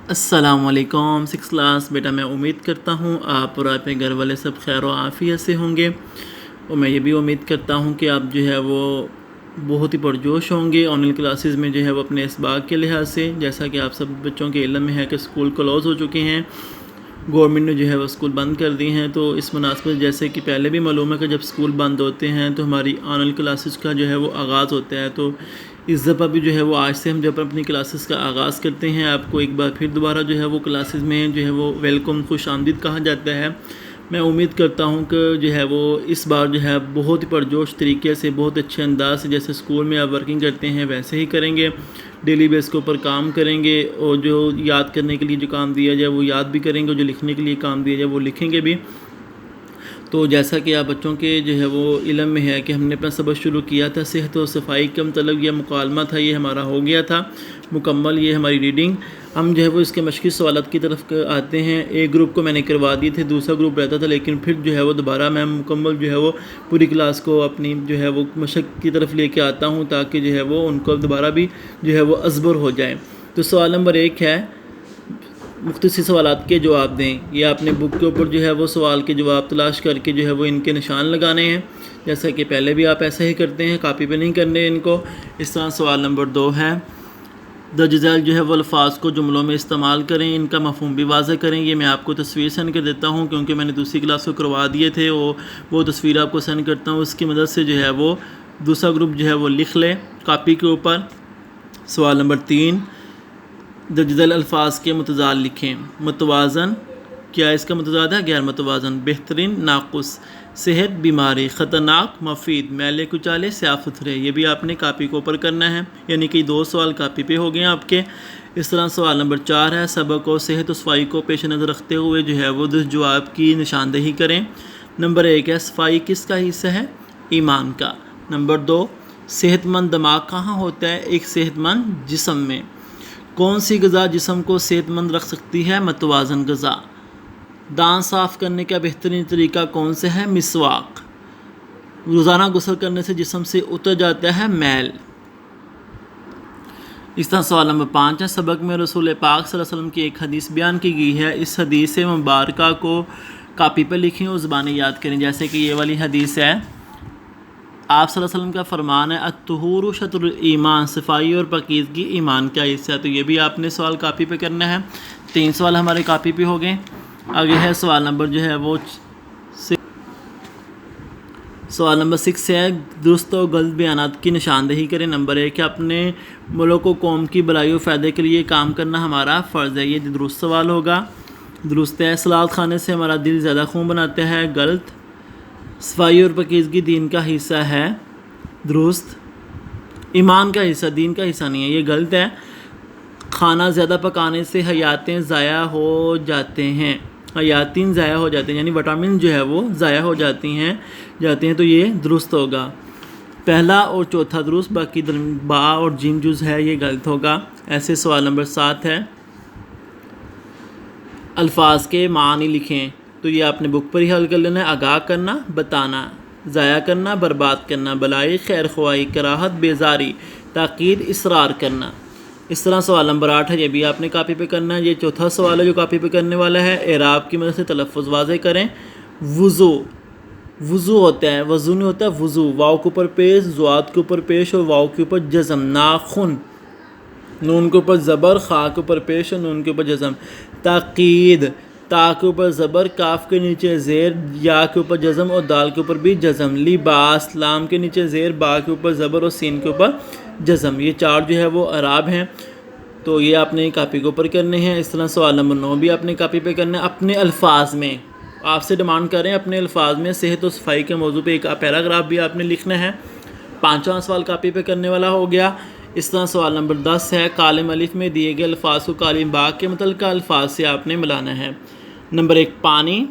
السلام علیکم 6 کلاس بیٹا، میں امید کرتا ہوں آپ اور آپ کے گھر والے سب خیر و عافیت سے ہوں گے، اور میں یہ بھی امید کرتا ہوں کہ آپ جو ہے وہ بہت ہی پرجوش ہوں گے آن لائن کلاسز میں جو ہے وہ اپنے اسباق کے لحاظ سے۔ جیسا کہ آپ سب بچوں کے علم میں ہے کہ اسکول کلوز ہو چکے ہیں، گورنمنٹ نے جو ہے وہ اسکول بند کر دی ہیں، تو اس مناسبت جیسے کہ پہلے بھی معلوم ہے کہ جب اسکول بند ہوتے ہیں تو ہماری آن لائن کلاسز کا جو ہے وہ آغاز ہوتا ہے۔ تو اس دفعہ بھی جو ہے وہ آج سے ہم جب اپنی کلاسز کا آغاز کرتے ہیں، آپ کو ایک بار پھر دوبارہ جو ہے وہ کلاسز میں جو ہے وہ ویلکم، خوش آمدید کہا جاتا ہے۔ میں امید کرتا ہوں کہ جو ہے وہ اس بار جو ہے بہت ہی پرجوش طریقے سے، بہت اچھے انداز سے، جیسے اسکول میں آپ ورکنگ کرتے ہیں ویسے ہی کریں گے، ڈیلی بیس کے اوپر کام کریں گے، اور جو یاد کرنے کے لیے جو کام دیا جائے وہ یاد بھی کریں گے، جو لکھنے کے لیے کام دیا جائے وہ لکھیں گے بھی۔ تو جیسا کہ آپ بچوں کے جو ہے وہ علم میں ہے کہ ہم نے اپنا سبق شروع کیا تھا صحت و صفائی کا مطلب یہ مکالمہ تھا، یہ ہمارا ہو گیا تھا مکمل، یہ ہماری ریڈنگ۔ ہم جو ہے وہ اس کے مشقی سوالات کی طرف آتے ہیں۔ ایک گروپ کو میں نے کروا دیے تھے، دوسرا گروپ رہتا تھا، لیکن پھر جو ہے وہ دوبارہ میں مکمل جو ہے وہ پوری کلاس کو اپنی جو ہے وہ مشق کی طرف لے کے آتا ہوں، تاکہ جو ہے وہ ان کو دوبارہ بھی جو ہے وہ ازبر ہو جائے۔ تو سوال نمبر 1 ہے، مختصر سوالات کے جواب دیں۔ یہ آپ نے بک کے اوپر جو ہے وہ سوال کے جواب تلاش کر کے جو ہے وہ ان کے نشان لگانے ہیں، جیسا کہ پہلے بھی آپ ایسا ہی کرتے ہیں، کاپی پہ نہیں کرنے ان کو۔ اس طرح سوال نمبر 2 ہے، درج ذیل جو ہے وہ الفاظ کو جملوں میں استعمال کریں، ان کا مفہوم بھی واضح کریں۔ یہ میں آپ کو تصویر سینڈ کر دیتا ہوں، کیونکہ میں نے دوسری کلاس کو کروا دیے تھے، وہ تصویر آپ کو سینڈ کرتا ہوں، اس کی مدد سے جو ہے وہ دوسرا گروپ جو ہے وہ لکھ لے کاپی کے اوپر۔ سوال نمبر 3، درج ذیل الفاظ کے متضاد لکھیں۔ متوازن، کیا اس کا متضاد ہے؟ غیر متوازن۔ بہترین، ناقص۔ صحت، بیماری۔ خطرناک، مفید۔ میلے کچالے، صاف ستھرے۔ یہ بھی آپ نے کاپی کے اوپر کرنا ہے، یعنی کہ 2 سوال کاپی پہ ہو گئے ہیں آپ کے۔ اس طرح سوال نمبر 4 ہے، سبق اور صحت و صفائی کو پیش نظر رکھتے ہوئے جو ہے وہ درست جواب کی نشاندہی کریں۔ نمبر 1 ہے، صفائی کس کا حصہ ہے؟ ایمان کا۔ نمبر 2، صحت مند دماغ کہاں ہوتا ہے؟ ایک صحت مند جسم میں۔ کون سی غذا جسم کو صحت مند رکھ سکتی ہے؟ متوازن غذا۔ دانت صاف کرنے کا بہترین طریقہ کون سے ہے؟ مسواک۔ روزانہ غسل کرنے سے جسم سے اتر جاتا ہے میل۔ اس طرح سوال نمبر 5 ہے، سبق میں رسول پاک صلی اللہ علیہ وسلم کی ایک حدیث بیان کی گئی ہے، اس حدیث مبارکہ کو کاپی پر لکھیں اور زبانیں یاد کریں۔ جیسے کہ یہ والی حدیث ہے، آپ صلی اللہ علیہ وسلم کا فرمان ہے، الطہور شطر الایمان، صفائی اور پاکیزگی ایمان کا حصہ ہے۔ تو یہ بھی آپ نے سوال کاپی پہ کرنا ہے۔ 3 سوال ہمارے کاپی پہ ہو گئے۔ آگے ہے سوال نمبر جو ہے وہ سوال نمبر 6 ہے، درست و غلط بیانات کی نشاندہی کریں۔ نمبر 1 ہے، اپنے ملک و قوم کی بھلائی و فائدے کے لیے کام کرنا ہمارا فرض ہے۔ یہ درست سوال ہوگا۔ درست ہے، سلاد کھانے سے ہمارا دل زیادہ خون بناتا ہے۔ غلط۔ صفائی اور پاکیزگی دین کا حصہ ہے۔ درست۔ ایمان کا حصہ، دین کا حصہ نہیں ہے، یہ غلط ہے۔ کھانا زیادہ پکانے سے حیاتیں ضائع ہو جاتے ہیں، حیاتین ضائع ہو جاتے ہیں، یعنی وٹامن جو ہے وہ ضائع ہو جاتے ہیں، تو یہ درست ہوگا۔ پہلا اور چوتھا درست، باقی با اور جیم جز ہے یہ غلط ہوگا۔ ایسے سوال نمبر 7 ہے، الفاظ کے معنی لکھیں۔ تو یہ آپ نے بک پر ہی حل کر لینا ہے۔ آگاہ کرنا، بتانا۔ ضائع کرنا، برباد کرنا۔ بلائی، خیر خواہی۔ کراہت، بیزاری۔ تاکید، اصرار کرنا۔ اس طرح سوال نمبر 8 ہے، یہ بھی آپ نے کاپی پہ کرنا ہے۔ یہ چوتھا سوال ہے جو کاپی پہ کرنے والا ہے۔ اعراب کی مدد سے تلفظ واضح کریں۔ وضو، وضو ہوتا ہے، وضو نہیں ہوتا، وضو۔ واو کے اوپر پیش، زوات کے اوپر پیش اور واو کے اوپر جزم۔ ناخن، نون کے اوپر زبر، خا کے اوپر پیش اور نون کے اوپر جزم۔ تاکید، تا کے اوپر زبر، کاف کے نیچے زیر، یا کے اوپر جزم اور دال کے اوپر بھی جزم۔ لباس، لام کے نیچے زیر، با کے اوپر زبر اور سین کے اوپر جزم۔ یہ 4 جو ہے وہ اعراب ہیں، تو یہ آپ نے کاپی کے اوپر کرنے ہیں۔ اس طرح سوال نمبر 9 بھی آپ نے کاپی پہ کرنا ہے۔ اپنے الفاظ میں، آپ سے ڈیمانڈ کر رہے ہیں اپنے الفاظ میں صحت و صفائی کے موضوع پہ ایک پیراگراف بھی آپ نے لکھنا ہے۔ 5واں سوال کاپی پہ کرنے والا ہو گیا۔ اس طرح سوال نمبر 10 ہے، کالم الف میں دیے گئے الفاظ کو کالم با کے متعلقہ الفاظ سے آپ نے ملانا ہے۔ نمبر 1، پانی،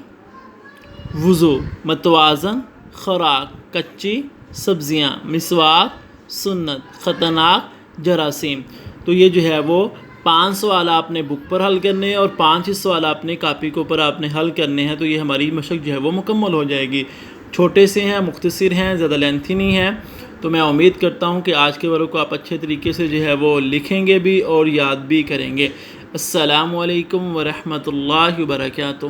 وضو، متوازن، خوراک، کچی سبزیاں، مسواک، سنت، خطرناک، جراثیم۔ تو یہ جو ہے وہ 5 سوال آپ نے بک پر حل کرنے ہیں اور 5 ہی سوال آپ نے کاپی کے اوپر آپ نے حل کرنے ہیں، تو یہ ہماری مشق جو ہے وہ مکمل ہو جائے گی۔ چھوٹے سے ہیں، مختصر ہیں، زیادہ لینتھی نہیں ہیں، تو میں امید کرتا ہوں کہ آج کے ورق کو آپ اچھے طریقے سے جو ہے وہ لکھیں گے بھی اور یاد بھی کریں گے۔ السلام علیکم ورحمۃ اللہ وبرکاتہ.